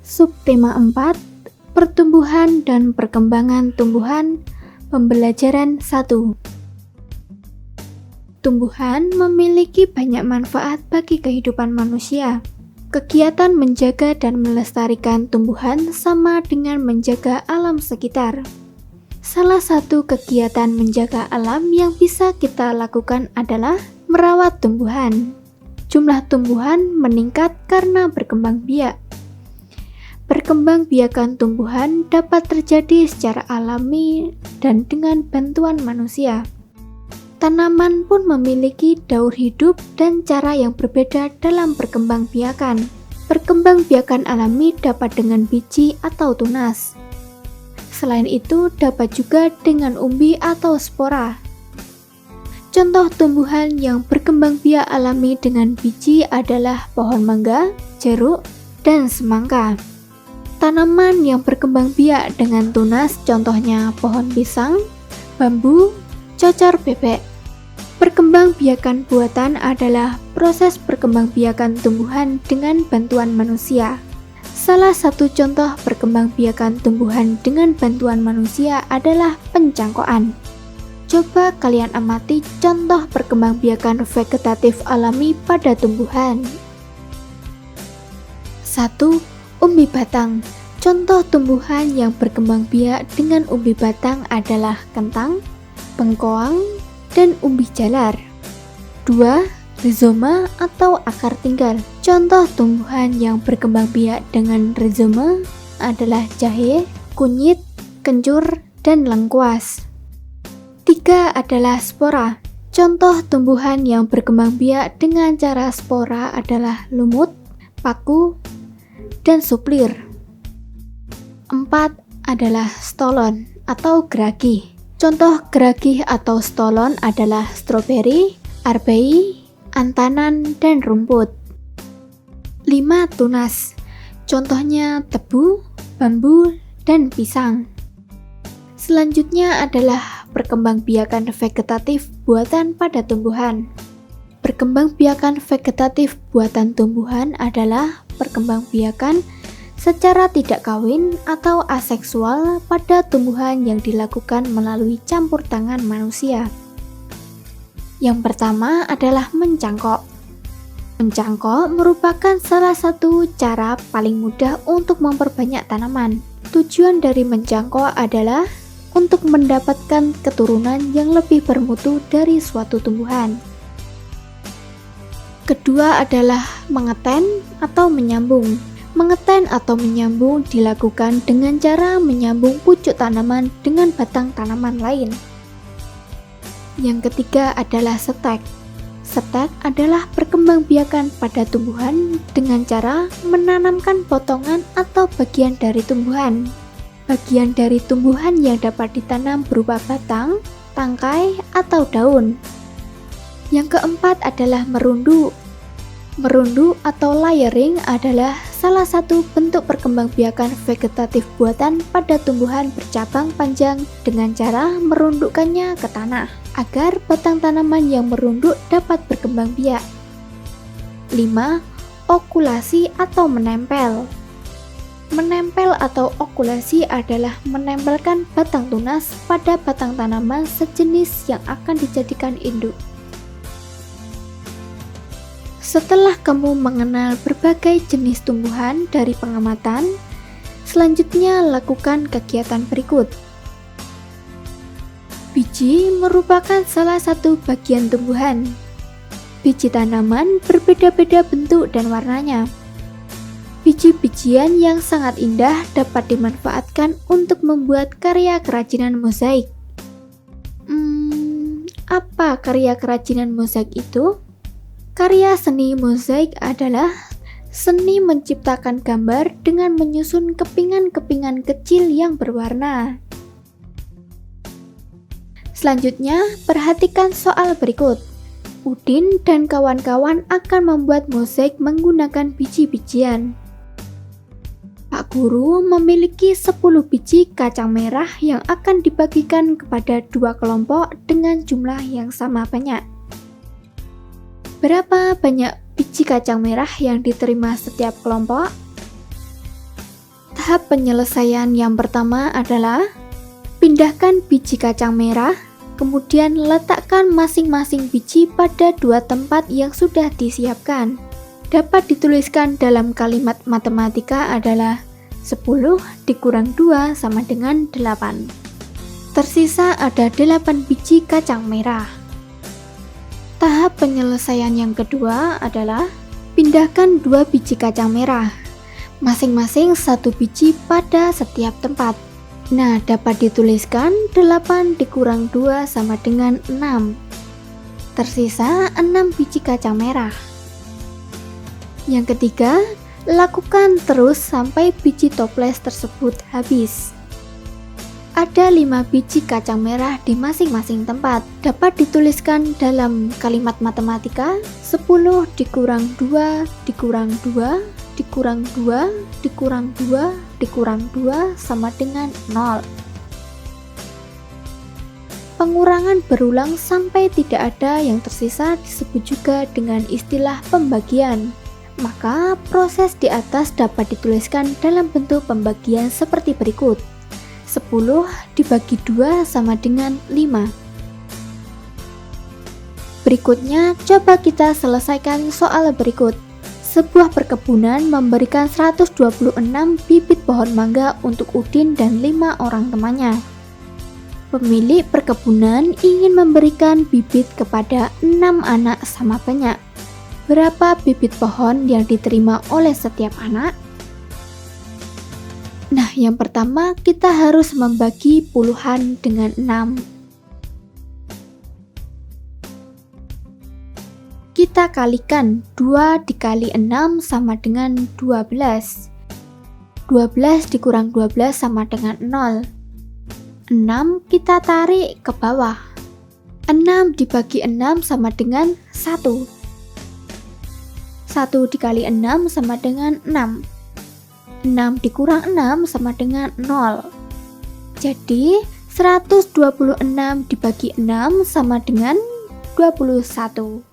Subtema 4, Pertumbuhan dan Perkembangan Tumbuhan, Pembelajaran 1. Tumbuhan memiliki banyak manfaat bagi kehidupan manusia. Kegiatan menjaga dan melestarikan tumbuhan sama dengan menjaga alam sekitar. Salah satu kegiatan menjaga alam yang bisa kita lakukan adalah merawat tumbuhan. Jumlah tumbuhan meningkat karena berkembang biak. Perkembangbiakan tumbuhan dapat terjadi secara alami dan dengan bantuan manusia. Tanaman pun memiliki daur hidup dan cara yang berbeda dalam perkembangbiakan. Perkembangbiakan alami dapat dengan biji atau tunas. Selain itu, dapat juga dengan umbi atau spora. Contoh tumbuhan yang berkembang biak alami dengan biji adalah pohon mangga, jeruk, dan semangka. Tanaman yang berkembang biak dengan tunas contohnya pohon pisang, bambu, cocor bebek. Perkembangbiakan buatan adalah proses perkembangbiakan tumbuhan dengan bantuan manusia. Salah satu contoh perkembangbiakan tumbuhan dengan bantuan manusia adalah pencangkokan. Coba kalian amati contoh perkembangbiakan vegetatif alami pada tumbuhan. 1. Umbi batang. Contoh tumbuhan yang berkembang biak dengan umbi batang adalah kentang, bengkoang, dan umbi jalar. 2. Rizoma atau akar tinggal. Contoh tumbuhan yang berkembang biak dengan rizoma adalah jahe, kunyit, kencur, dan lengkuas. 3 adalah spora. Contoh tumbuhan yang berkembang biak dengan cara spora adalah lumut, paku, dan suplir. 4 adalah stolon atau geragih. Contoh geragih atau stolon adalah stroberi, arbei, antanan, dan rumput. 5 tunas. Contohnya tebu, bambu, dan pisang. Selanjutnya adalah perkembangbiakan vegetatif buatan pada tumbuhan. Perkembangbiakan vegetatif buatan tumbuhan adalah perkembangbiakan secara tidak kawin atau aseksual pada tumbuhan yang dilakukan melalui campur tangan manusia. Yang pertama adalah mencangkok. Mencangkok merupakan salah satu cara paling mudah untuk memperbanyak tanaman. Tujuan dari mencangkok adalah untuk mendapatkan keturunan yang lebih bermutu dari suatu tumbuhan. Kedua adalah mengeten atau menyambung. Mengeten atau menyambung dilakukan dengan cara menyambung pucuk tanaman dengan batang tanaman lain. Yang ketiga adalah setek. Setek adalah perkembangbiakan pada tumbuhan dengan cara menanamkan potongan atau bagian dari tumbuhan. Bagian dari tumbuhan yang dapat ditanam berupa batang, tangkai, atau daun. Yang keempat adalah merunduk. Merunduk atau layering adalah salah satu bentuk perkembangbiakan vegetatif buatan pada tumbuhan bercabang panjang dengan cara merundukkannya ke tanah agar batang tanaman yang merunduk dapat berkembang biak. 5. Okulasi atau menempel. Menempel atau okulasi adalah menempelkan batang tunas pada batang tanaman sejenis yang akan dijadikan induk. Setelah kamu mengenal berbagai jenis tumbuhan dari pengamatan, selanjutnya lakukan kegiatan berikut. Biji merupakan salah satu bagian tumbuhan. Biji tanaman berbeda-beda bentuk dan warnanya. Biji-bijian yang sangat indah dapat dimanfaatkan untuk membuat karya kerajinan mozaik. Apa karya kerajinan mozaik itu? Karya seni mozaik adalah seni menciptakan gambar dengan menyusun kepingan-kepingan kecil yang berwarna. Selanjutnya, perhatikan soal berikut. Udin dan kawan-kawan akan membuat mozaik menggunakan biji-bijian. Pak Guru memiliki 10 biji kacang merah yang akan dibagikan kepada 2 kelompok dengan jumlah yang sama banyak. Berapa banyak biji kacang merah yang diterima setiap kelompok? Tahap penyelesaian yang pertama adalah pindahkan biji kacang merah, kemudian letakkan masing-masing biji pada dua tempat yang sudah disiapkan. Dapat dituliskan dalam kalimat matematika adalah 10 dikurang 2 sama dengan 8. Tersisa ada 8 biji kacang merah. Tahap penyelesaian yang kedua adalah pindahkan 2 biji kacang merah, masing-masing 1 biji pada setiap tempat. Nah, dapat dituliskan 8 dikurang 2 sama dengan 6. Tersisa 6 biji kacang merah. Yang ketiga, lakukan terus sampai biji toples tersebut habis. Ada 5 biji kacang merah di masing-masing tempat. Dapat dituliskan dalam kalimat matematika 10 dikurang 2 dikurang 2 dikurang 2 dikurang 2 dikurang 2 sama dengan 0. Pengurangan berulang sampai tidak ada yang tersisa disebut juga dengan istilah pembagian. Maka proses di atas dapat dituliskan dalam bentuk pembagian seperti berikut. 10 dibagi 2 sama dengan 5. Berikutnya, coba kita selesaikan soal berikut. Sebuah perkebunan memberikan 126 bibit pohon mangga untuk Udin dan 5 orang temannya. Pemilik perkebunan ingin memberikan bibit kepada 6 anak sama banyak. Berapa bibit pohon yang diterima oleh setiap anak? Nah, yang pertama kita harus membagi puluhan dengan 6. Kita kalikan 2 dikali 6 sama dengan 12. 12 dikurang 12 sama dengan 0. 6 kita tarik ke bawah. 6 dibagi 6 sama dengan 1. 1 dikali 6 sama dengan 6. 6 dikurang 6 sama dengan 0. Jadi 126 dibagi 6 sama dengan 21.